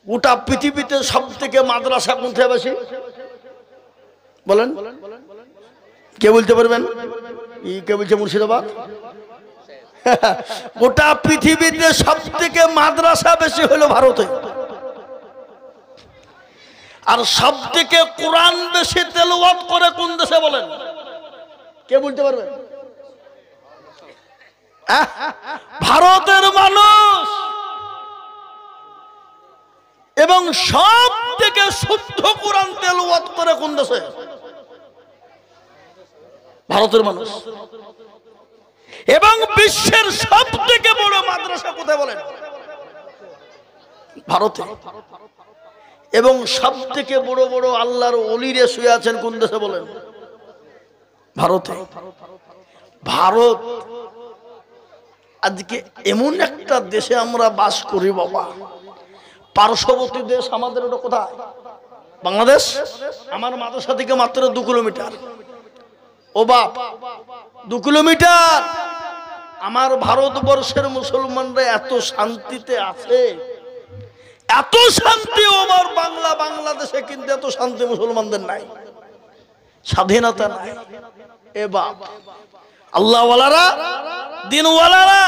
গোটা পৃথিবীতে সব থেকে মাদ্রাসা কোথায় বেশি বলেন? কে বলতে পারবেন? কে বলছে? মুর্শিদাবাদ। গোটা পৃথিবীতে সব থেকে মাদ্রাসা বেশি হলো ভারতে। আর সব থেকে কোরআন বেশি তেলাওয়াত করে কোন দেশে বলেন? কে বলতে পারবে? ভারতের মানুষ। এবং সব থেকে শুদ্ধ কোরআন তেলাওয়াত করে কোন দেশে? ভারতের মানুষ। এবং বিশ্বের সব থেকে বড় মাদ্রাসা কোথায় বলেন? ভারতে। এবং সব থেকে বড় বড় আল্লাহর ওলিরে শুয়ে আছেন কোন দেশে বলেন? ভারতে। ভারত আজকে এমন একটা দেশে আমরা বাস করি বাবা, পার্শ্ববর্তী দেশ আমাদের ওটা কোথায়? বাংলাদেশ। আমার মাদ্রাসা থেকে মাত্র 2 কিলোমিটার। ও বাপ, 2 কিলোমিটার। আমার ভারতবর্ষের মুসলমানরা এত শান্তিতে আছে, এত শান্তি। আমার বাংলাদেশে কিন্তু এত শান্তি মুসলমানদের নাই, স্বাধীনতা নাই। এ বাপ, আল্লাহওয়ালারা, দিনওয়ালারা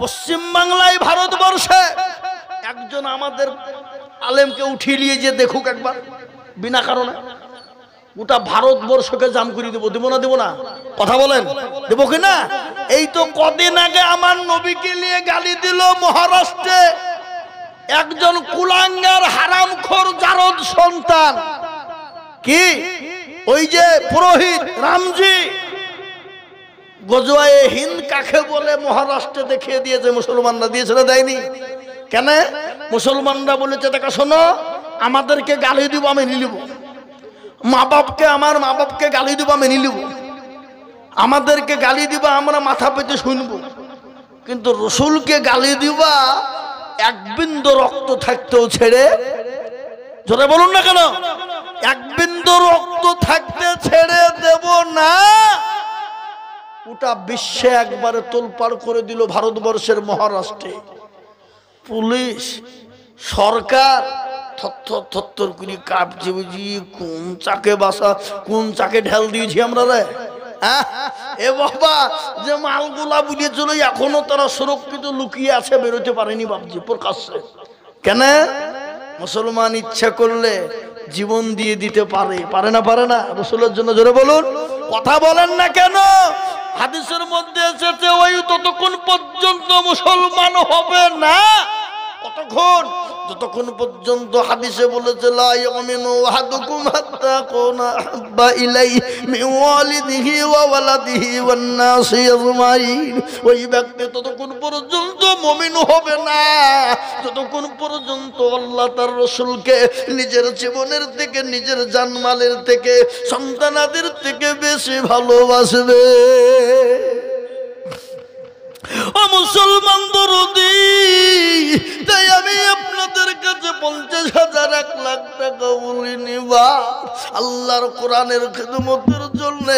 পশ্চিম বাংলায়, ভারতবর্ষে একজন আমাদের আলেমকে উঠিয়ে নিয়ে যে দেখুক একবার, বিনা কারণে গোটা ভারতবর্ষকে জাম করে দেবো। দেবো না? দেবো না? কথা বলেন, দেবো কিনা? এই তো কদিন আগে আমার নবীকে নিয়ে গালি দিল মহারাষ্ট্রে একজন কুলাঙ্গার হারামখোর জারদ সন্তান। কি ওই যে পুরোহিত রামজি গজওয়ায়ে হিন্দ কাকে বলে মহারাষ্ট্রে দেখিয়ে দিয়েছে, মুসলমানরা দিয়েছিল দেয়নি কেন? মুসলমানরা বলেছে দেখা শোনো, আমাদেরকে গালি দিব মেনে নিব, মা বাপকে আমার মা বাপকে গালি দিব মেনে নিব, আমাদেরকে গালি দিবা আমরা মাথা পেতে শুনবো, কিন্তু রসুলকে গালি দিবা এক বিন্দু রক্ত থাকতেও ছেড়ে, জোরে বলুন না কেন, এক বিন্দু রক্ত থাকতে ছেড়ে দেব না। ওটা বিশ্বে একবারে তোলপাড় করে দিল ভারতবর্ষের মহারাষ্ট্রে। পুলিশ সরকার থর থর করে কাঁপছে, বুঝি কোন চাকে বাসা কোন চাকে ঢেল দিয়েছি আমরা রে। এ বাবা, যে মালগুলা বুঝিয়েছিল এখনো তারা সুরক্ষিত লুকিয়ে আছে, বেরোতে পারেনি বাবজি প্রকাশ্যে। কেন? মুসলমান ইচ্ছা করলে জীবন দিয়ে দিতে পারে, পারে না? পারে না? রসুলের জন্য জোরে বলুন, কথা বলেন না কেন? হাদিসের মধ্যে এসেছে ওই ততক্ষণ পর্যন্ত মুসলমান হবে না, কতক্ষণ? যতক্ষণ পর্যন্ত হাদিসে বলেছে লা ইয়ামিনু আহাদুকুম হাত্তা কুনা হাব্বা ইলাইহি মিন ওয়ালিদিহি ওয়া ওয়ালাদিহি ওয়ান নাসি আজমাইন, ওই ব্যক্তি ততক্ষণ পর্যন্ত মুমিন হবে না যতক্ষণ পর্যন্ত আল্লাহ তার রাসূলকে নিজের জীবনের থেকে, নিজের জানমালের থেকে, সন্তানাদের থেকে বেশি ভালোবাসবে। ও মুসলমান দরদি, তাই আমি আপনাদের কাছে 50,000 1 লাখ টাকা বলি নিবা আল্লাহর কোরআনের খিদমতের জন্য।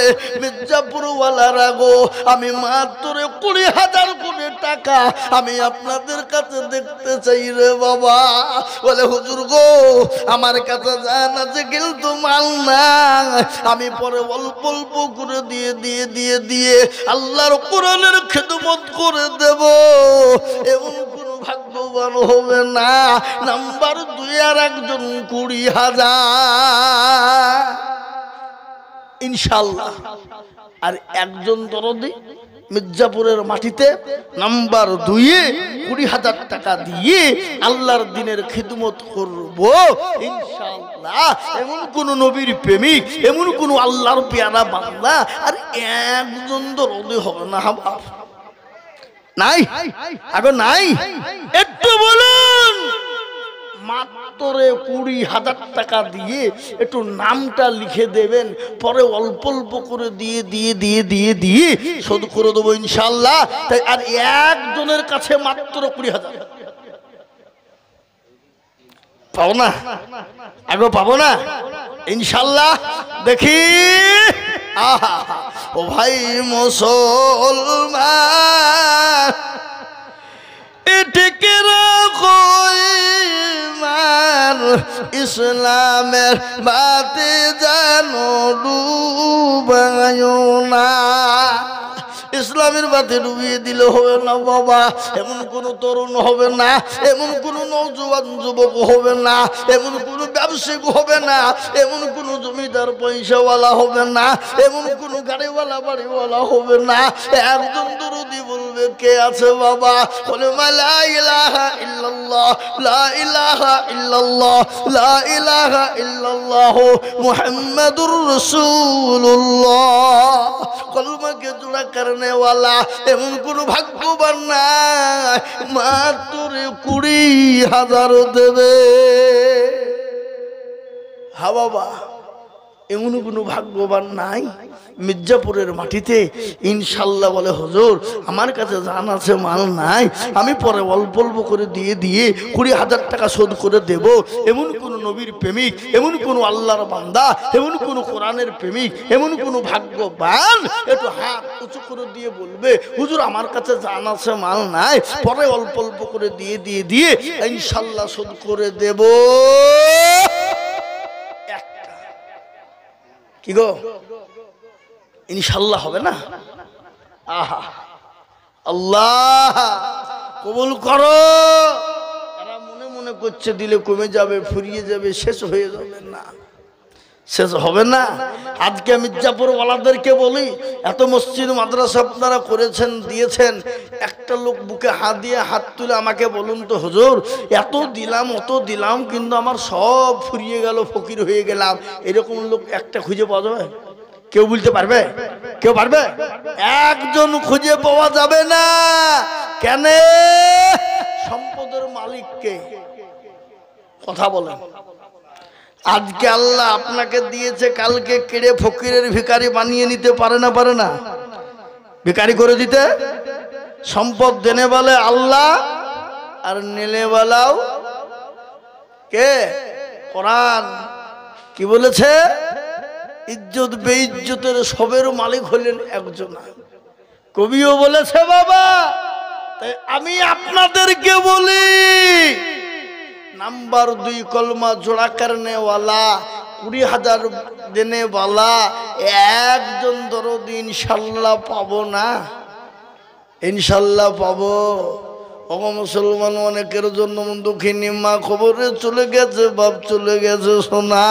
মির্জাপুর ওয়ালারা গো, আমি মাত্র 20,000 কোটি টাকা আমি আপনাদের কাছে দেখতে চাই রে বাবা। বলে হুজুর গো, আমার কাছে জান আছে কিন্তু মাল না, আমি পরে অল্প অল্প করে দিয়ে আল্লাহর কোরআনের খিদমত করে দেব। এমন কোন ভাগ্যবান হবে না। নাম্বার 2 আর একজন 20,000 ইনশাআল্লাহ, আর একজন দরদি মির্জাপুরের মাটিতে নাম্বার 2 20,000 টাকা দিয়ে আল্লাহর দ্বীনের খিদমত করব ইনশাআল্লাহ। এমন কোন নবীর প্রেমিক, এমন কোন আল্লাহর পেয়ারা বান্দা আর একজন দরদি হবে না? নাই? আগে নাই? একটু বলুন। মাত্র 20,000 টাকা দিয়ে একটু নামটা লিখে দেবেন, পরে অল্প অল্প করে দিয়ে শোধ করে দেবো ইনশাআল্লাহ। তাই আর একজনের কাছে মাত্র 20,000 পাবো না? আগে পাবো না ইনশাআল্লাহ? দেখি। আহা, ও ভাই মুসলমান, এটিকে রাখো ঈমান, ইসলামের বাতে জানো ডুবায়ো না। ইসলামের বাতে ডুবিয়ে দিলে হবে না বাবা। এমন কোন তরুণ হবে না, এমন কোন নওজোয়ান যুবক হবে না, এমন কোন ব্যবসায়িক হবে না, এমন কোন জমিদার পয়সাওয়ালা হবে না, এমন কোন গাড়িওয়ালা বাড়িওয়ালা হবে না। একজন দরদি বলবে কে আছে বাবা? বলে লা ইলাহা ইল্লাল্লাহ, লা ইলাহা ইল্লাল্লাহ, লা ইলাহা ইল্লাল্লাহ মুহাম্মাদুর রাসূলুল্লাহ। কলমাকে জোড়া করনে ওয়ালা এমন কোন ভাগ্যবান নাই, মাত্র 20,000 দেবে। হা বাবা, এমন কোন ভাগ্যবান নাই মির্জাপুরের মাটিতে ইনশাআল্লাহ বলে হুজুর আমার কাছে জান আছে মাল নাই, আমি পরে অল্প অল্প করে দিয়ে 20,000 টাকা শোধ করে দেব। এমন কোন নবীর প্রেমিক, এমন কোন আল্লাহর বান্দা, এমন কোন কোরআনের প্রেমিক, এমন কোন ভাগ্যবান একটু হাত উঁচু করে দিয়ে বলবে হুজুর আমার কাছে জান আছে মাল নাই, পরে অল্প অল্প করে দিয়ে ইনশাআল্লাহ শোধ করে দেব। কি গো, ইনশাআল্লাহ হবে না? আহা, আল্লাহ কবুল করো। তারা মনে মনে করছে দিলে কমে যাবে, ফুরিয়ে যাবে, শেষ হয়ে যাবে। না, শেষ হবে না। আজকে মির্জাপুর ওয়ালাদেরকে বলি, এত মসজিদ মাদ্রাসা আপনারা করেছেন, দিয়েছেন, একটা লোক বুকে হাত দিয়ে হাত তুলে আমাকে বলুন তো হুজুর, এত দিলাম অত দিলাম কিন্তু আমার সব ফুরিয়ে গেল, ফকির হয়ে গেলাম, এরকম লোক একটা খুঁজে পাওয়া যাবে? কেউ বলতে পারবে? কেউ পারবে? একজন খুঁজে পাওয়া যাবে না। কেন? সম্পদের মালিককে কথা বলেন। আজকে আল্লাহ আপনাকে দিয়েছে, কালকে কেড়ে ফকিরের ভিখারি বানিয়ে নিতে পারে না? পারে না? ভিখারি করে দিতে। সম্পদ দেনে বলে আল্লাহ, আর নেলে বলাও কে? কোরআন কি বলেছে? ইজ্জত বেইজ্জতের সবের মালিক হলেন একজন। কবিও বলেছে বাবা। তাই আমি আপনাদেরকে বলি, নাম্বার 2 কলমা জোড়া করনে ওয়ালা, 20,000 দেনে ওয়ালা একজন দরদ ইনশাল্লাহ পাবো না? ইনশাল্লাহ পাবো। ও মুসলমান, অনেকের জন্য দুঃখিনী মা খবরে চলে গেছে, বাপ চলে গেছে, সোনা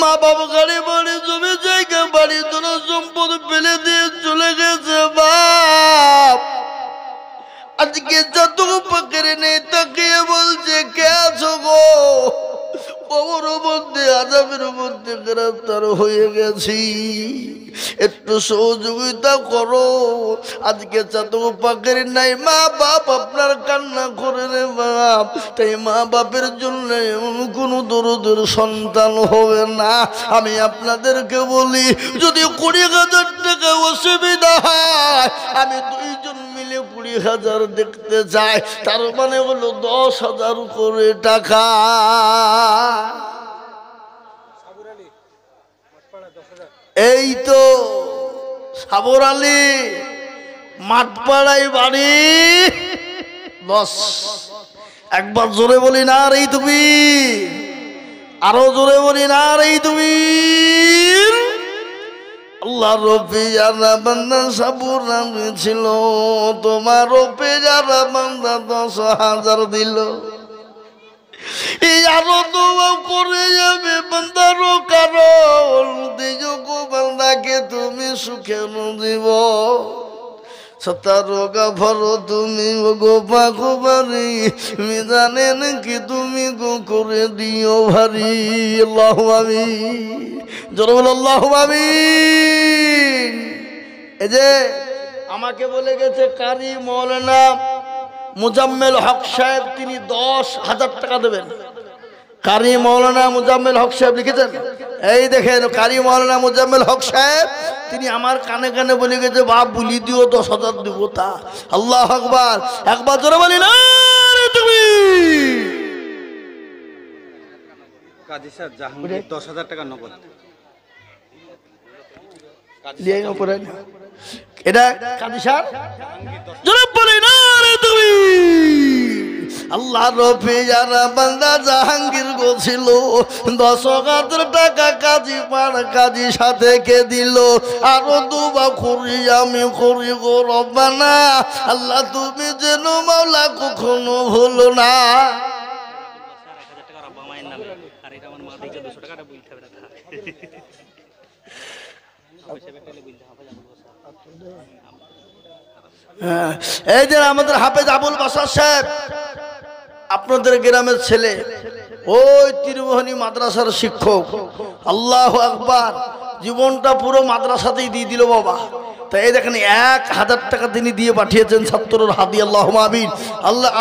মা বাবা গাড়ি বাড়ি জমি জায়গা বাড়ি তোর সম্পদ ফেলে দিয়ে চলে গেছে বাপ। আজকে যতটুকু পাকেরে নেই তাকিয়ে বলছে, কে আছো গো? কবর মধ্যে আযাবের মধ্যে গ্রেফতার হয়ে গেছি, একটু সহযোগিতা করো। আজকে যতটুকু পাকের নাই, মা বাপ আপনার কান্না করে রে বাপ। তাই মা বাপের জন্য কোনো দরদের সন্তান হবে না। আমি আপনাদেরকে বলি, যদি 20,000 টাকা অসুবিধা হয়, আমি 2 জন মিলে 20,000 দেখতে চাই, তার মানে হলো 10,000 করে টাকা। এই তো সাবর আলী মাঠপাড়ায় বাড়ি 10। একবার জোরে বলি না রে তুমি, আরো জোরে বলি না রে তুমি। আল্লাহ রব্বি যারা বান্দা সাবর আলী ছিল, তোমার রব্বি যারা বান্দা 10,000 দিল। আরো দোয়া করে যাবে বান্দারও কারণ দিও গো বান্দাকে তুমি সুখে দিব। সতারো গাফর তুমি গো পাখবারি, মিজানেন কি তুমি গো করে দিও ভারী। আল্লাহু আমিন। জোরে বলো আল্লাহু আমিন। এই যে আমাকে বলে গেছে কারি মাওলানা মুজাম্মেল হক সাহেব, তিনি 10,000 টাকা দেবেন। কারি মাওলানা মুজাম্মেল হক সাহেব লিখেছেন, এই দেখেন কারি মাওলানা মুজাম্মেল হক সাহেব, তিনি আমার কানে কানে বলে গেছে, বাপ বলি দিও 10,000 দিব। তা আল্লাহু আকবার। একবার জোরে বলি না তুমি। কাজী স্যার জাহাঙ্গীর 10,000 টাকা নগদ। এটা কাজী স্যার জোরে বলি না তুমি। আল্লাহ রফি যারা বান্দা জাহাঙ্গীর গোছিল, 10,000 টাকা কাজী পাড় কাজী সাথে কে দিল। আরো দুবা করি আমি করি গো রব্বানা, আল্লাহ তুমি যেন মাওলা কখনো ভুলো না। এই যে আমাদের হাফেজ আবুল বাসার সাহেব, আপনাদের গ্রামের ছেলে, ওই ত্রিমোহনী মাদ্রাসার শিক্ষক। আল্লাহু আকবার। জীবনটা পুরো মাদ্রাসাতেই দিয়ে দিল বাবা। তাই এই দেখেন 1,000 টাকা তিনি দিয়ে পাঠিয়েছেন ছাত্রর হাদি। আল্লাহুম্মা আমিন।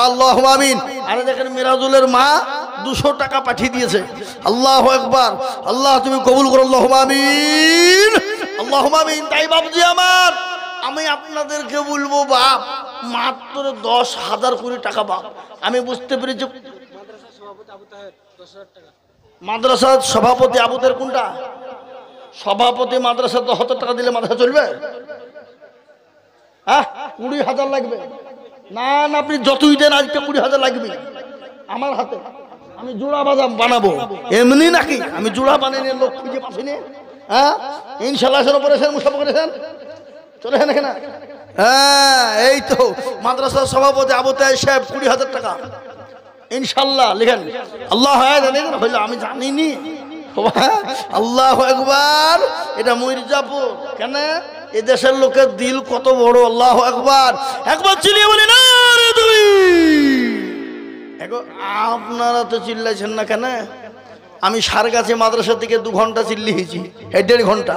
আল্লাহুম্মা আমিন। আরে দেখেন মিরাজুলের মা 200 টাকা পাঠিয়ে দিয়েছে। আল্লাহু আকবার। আল্লাহ তুমি কবুল করো। আল্লাহুম্মা আমিন। আল্লাহুম্মা আমিন। তাই বাবজি আমার, আমি আপনাদেরকে বলবো বাপ, মাত্র 10,000 করে টাকা বাপ। আমি বুঝতে পেরেছি মাদ্রাসার সভাপতি আবুদের কোনটা সভাপতি মাদ্রাসা 10,000 টাকা দিলে মাদ্রাসা চলবে? হ্যাঁ, 20,000 লাগবে। না না, আপনি যতই দেন আজকে 20,000 লাগবে আমার হাতে। আমি জোড়া বানাবো। এমনি নাকি আমি জোড়া বানিয়ে নিয়ে লোক খুঁজে পাচ্ছিনি। হ্যাঁ, ইনশাল্লাহ করেছেন, মুসাফা করেছেন, চলে এখানে। হ্যাঁ, এই তো মাদ্রাসার সভাপতি আবু তাহের সাহেব 20,000 টাকা। ইনশাল্লাহ লিখেন আল্লাহ হইলো আমি জানিনি আল্লাহ একবার এটা মির্জাপুর কেন এদেশের লোকের দিল কত বড় আল্লাহ একবার একবার চিল্লিয়ে বলি না রে তুই আপনারা তো চিল্লাইছেন না কেন আমি সারগাছি মাদ্রাসা থেকে 2 ঘন্টা চিল্লিয়েছি 1.5 ঘন্টা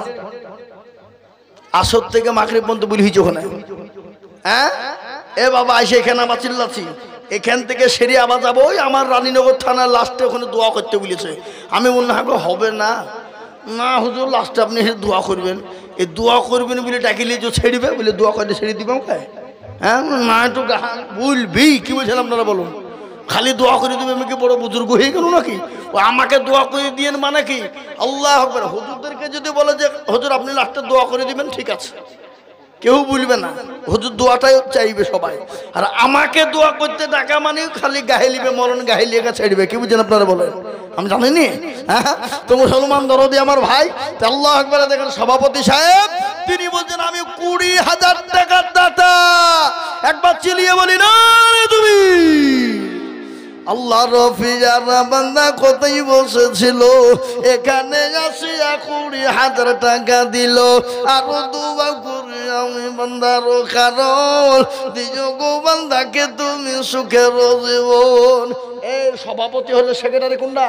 আসর থেকে মাগরিব পর্যন্ত বলিয়েছি ওখানে হ্যাঁ এ বাবা এসে এখানে আবার চিল্লাচ্ছি এখান থেকে সেরে আবার যাবো ওই আমার রানীনগর থানার লাস্টে ওখানে দোয়া করতে বলেছে আমি মনে হয় হবে না না হুজুর লাস্টে আপনি দোয়া করবেন এই দোয়া করবেন বলে ডাকিলে যে ছেড়িবে বলে দোয়া করে ছেড়ে দিবে আমাকে হ্যাঁ না একটু বলবি কি বলছেন আপনারা বলুন খালি দোয়া করে দিবে আমি কি বড় বুজুর্গ হয়ে গেল নাকি ও আমাকে দোয়া করে দিয়েন মানে কি আল্লাহ আকবার হুজুরদেরকে যদি বলে যে হুজুর আপনি লাস্টে দোয়া করে দিবেন ঠিক আছে কেউ বলবে না হুজুর দোয়াটাই চাইবে সবাই আর আমাকে দোয়া করতে টাকা মানে খালি গাহিলিবে মরণ গাহিলিয়ে ছেড়বে কি বুঝছেন আপনারা বলেন আমি জানিনি হ্যাঁ তো মুসলমান দরদি আমার ভাই আল্লাহ আকবার দেখেন সভাপতি সাহেব তিনি বলছেন আমি 20,000 টাকার দাতা একবার চিলিয়ে বলি না তুমি আল্লাহ রফিজারা বান্দা কোথায় বসেছিল এখানে আসিয়া 20,000 টাকা দিল আর দুয়া করে আমি বান্দার কারণ দিও গো বান্দাকে তুমি সুখের জীবন এই সভাপতি হলো সেক্রেটারি কোনটা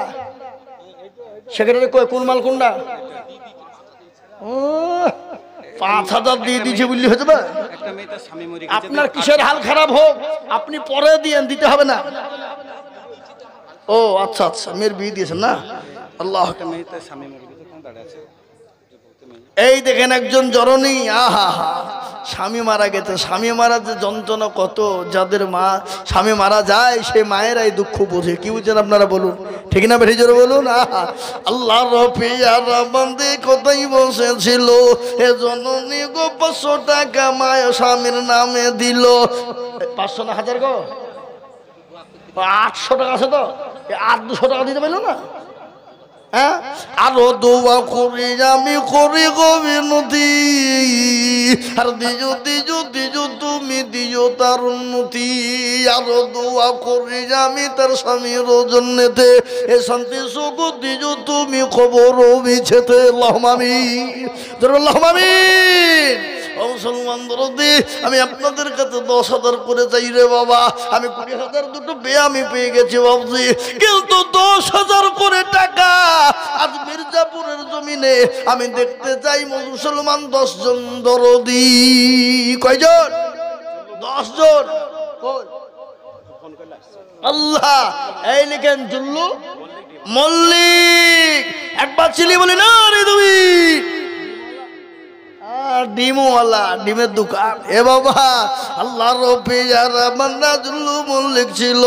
সেক্রেটারি কোন মাল কোনটা 5,000 দিয়ে দিয়েছে বললি হয়ে যাবে আপনার কিসের হাল খারাপ হোক আপনি পরে দিয়েন দিতে হবে না ও আচ্ছা আচ্ছা মেয়ের বিয়ে দিয়েছেন না আল্লাহ এই দেখেন একজন জননী আহা হা স্বামী মারা গেছে স্বামী মারা যে যন্ত্রণা কত যাদের মা স্বামী মারা যায় সেই মায়েরাই দুঃখ বোঝে কি বুঝছেন আপনারা বলুন ঠিক না বেশি জোরে বলুন আহা আল্লাহ রফিয়ারা বান্দে কোথায় বসেছিল এ জননী গো 500 টাকা মায়ের স্বামীর নামে দিল 500 না 1000 গো 800 টাকা আছে তো 800 টাকা দিতে পারলো না হ্যাঁ আরো দোয়া করি আমি করি গোবিনতি আর দিজো দিজো দিজো তুমি দিজো তার উন্নতি আরো দোয়া করি আমি তার স্বামীর জন্যতে এ শান্তি সুখ দিজো তুমি খবর বিছেতে আল্লাহুম্মা আমিন আল্লাহুম্মা আমিন মুসলমান দরদি আমি আপনাদের কাছে 10,000 করে চাই রে বাবা আমি 20,000 দুটো আমি পেয়ে গেছি বাবজি কিন্তু 10,000 করে টাকা আজ মির্জাপুরের জমিনে আমি দেখতে চাই মুসলমান 10 জন দরদি কয়জন 10 জন আল্লাহ এই লিখেন জুল্লু মল্লিক একবার ছিলি বলি না রে তুমি ডিমওয়ালা ডিমের দোকান এ বাবা আল্লাহ রফিজারা বান্দা জুল্লু মল্লিক ছিল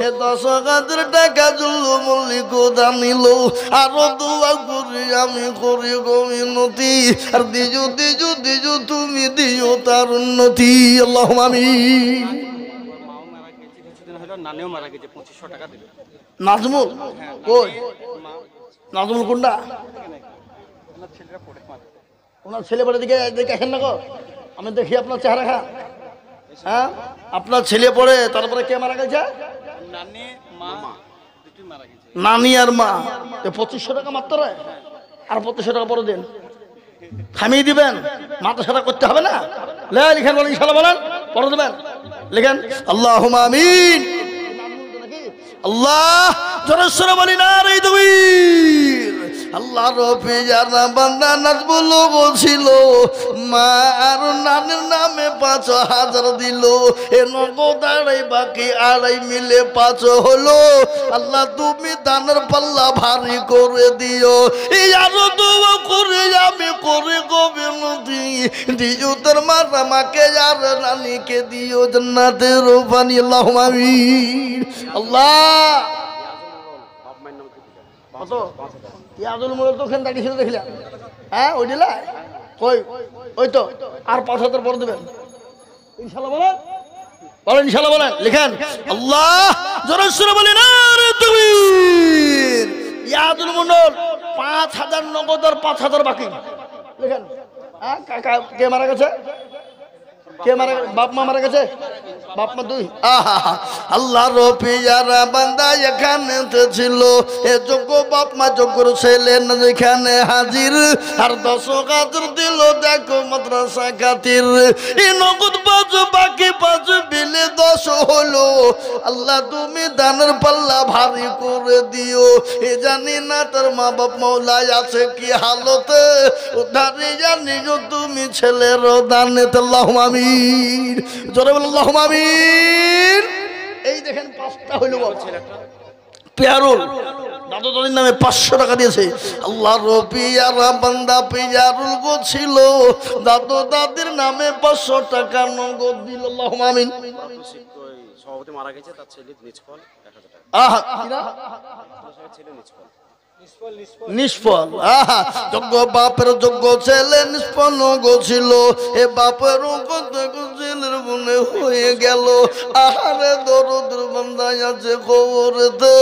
এ 10,000 টাকা জুল্লু মল্লিক দান নিল আরো দোয়া করি আমি করি গোবিনতি আর দিজু দিজু দিজু তুমি দিও তার উন্নতি আল্লাহুম্মা আমিন নানেও মারা গেছে 2500 টাকা দিল নাজমুল কই নাজমুল কোনটা আপনার ছেলেরা পড়ে মারা ওনার ছেলে পড়ে দিকে দেখেন না গো আমি দেখি আপনার চেহারা খা হ্যাঁ আপনার ছেলে পড়ে তারপরে কে মারা গেছে নানি মা দুটোই মারা গেছে নানি আর মা 2500 টাকা মাত্র আর 2500 টাকা পরে দেন থামিয়ে দিবেন মাথা সারা করতে হবে না লিখেন বলেন ইনশাআল্লাহ বলেন পরে দেবেন লিখেন আল্লাহুম্মা আমিন আল্লাহ জোরে বলি না রে তুমি আল্লাহ রফিজারা বান্দা নাজবুল বলছিল মা আর নানের নামে 5,000 দিল এ নগদ আড়াই বাকি আড়াই মিলে 5 হলো আল্লাহ তুমি দানের পাল্লা ভারী করে দিও এই আরো দোয়া করে আমি করে গোবিনতি দিও তোর মাতা মাকে আর নানিকে দিও জান্নাতের পানি আল্লাহুম্মা আমিন আল্লাহ কত ইয়াদুল মোড় তো ওখানে দাঁড়িয়ে ছিল দেখলাম হ্যাঁ ওই দিলা কই ওই তো আর 5,000 পরে দেবেন ইনশাআল্লাহ বলেন বলেন ইনশাআল্লাহ বলেন লিখেন আল্লাহ জোরে সুরে বলেন আর তুমি ইয়াদুল মন্ডল 5,000 নগদ আর 5,000 বাকি লিখেন হ্যাঁ কাকা কে মারা গেছে কে মারা গেছে? বাপ মা মারা গেছে? বাপ মা দুই। আহা, আল্লাহর পিয়ারা বান্দা এখানে ছিল, এ যোগ্য বাপ মা যোগ্য ছিলেন যেখানে হাজির, আর 10 হাজার দিল দেখো মাদ্রাসা খাতির, এই নগদ 5 বাকি 5 বিলে 10 হলো। আল্লাহ তুমি দানের পাল্লা ভারী করে দিও, এ জানি না তার মা বাপ মওলায় আছে কি হালতে, উদ্ধারে জানি গো তুমি ছেলের দানে। আল্লাহুম্মা আমিন, জোরে বল আল্লাহুম্মা আমিন। এই দেখেন 5টা হইলো বাবা। পেয়ারুল দাদু দাদির নামে 500 টাকা দিয়েছে। আল্লাহর পিয়ারা বান্দা পিয়ারুল গো ছিল, দাদু দাদির নামে 500 টাকা নগদ দিল। আল্লাহুম্মা আমিন। সভাপতি মারা গেছে, তার ছেলে নিষ্ফল 1000 টাকা। আহা, কিনা ছেলে নিষ্ফল নিষ্ফল। আহা, যোগ্য বাপের যোগ্য ছেলে নিষ্ফল গো ছিল, এ বাপের কত ছেলের মনে হয়ে গেল। আহারে দরদের বান্দায় আছে খবরেতে,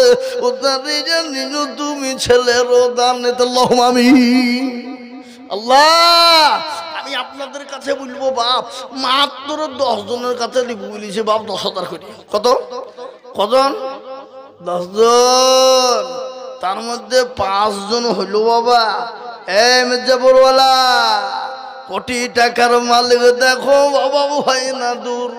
উদ্ধারে জানি তুমি ছেলের দানে। আল্লাহুম্মা আমিন। আল্লাহ আমি আপনাদের কাছে বলবো বাপ, মাত্র 10 জনের কাছে দিব বলেছে বাপ 10,000 করে। কত কজন? 10 জন। তার মধ্যে 5 জন হইল বাবা মির্জাপুরওয়ালা, কোটি টাকার মালিক। দেখো বাবা হয় না দূর,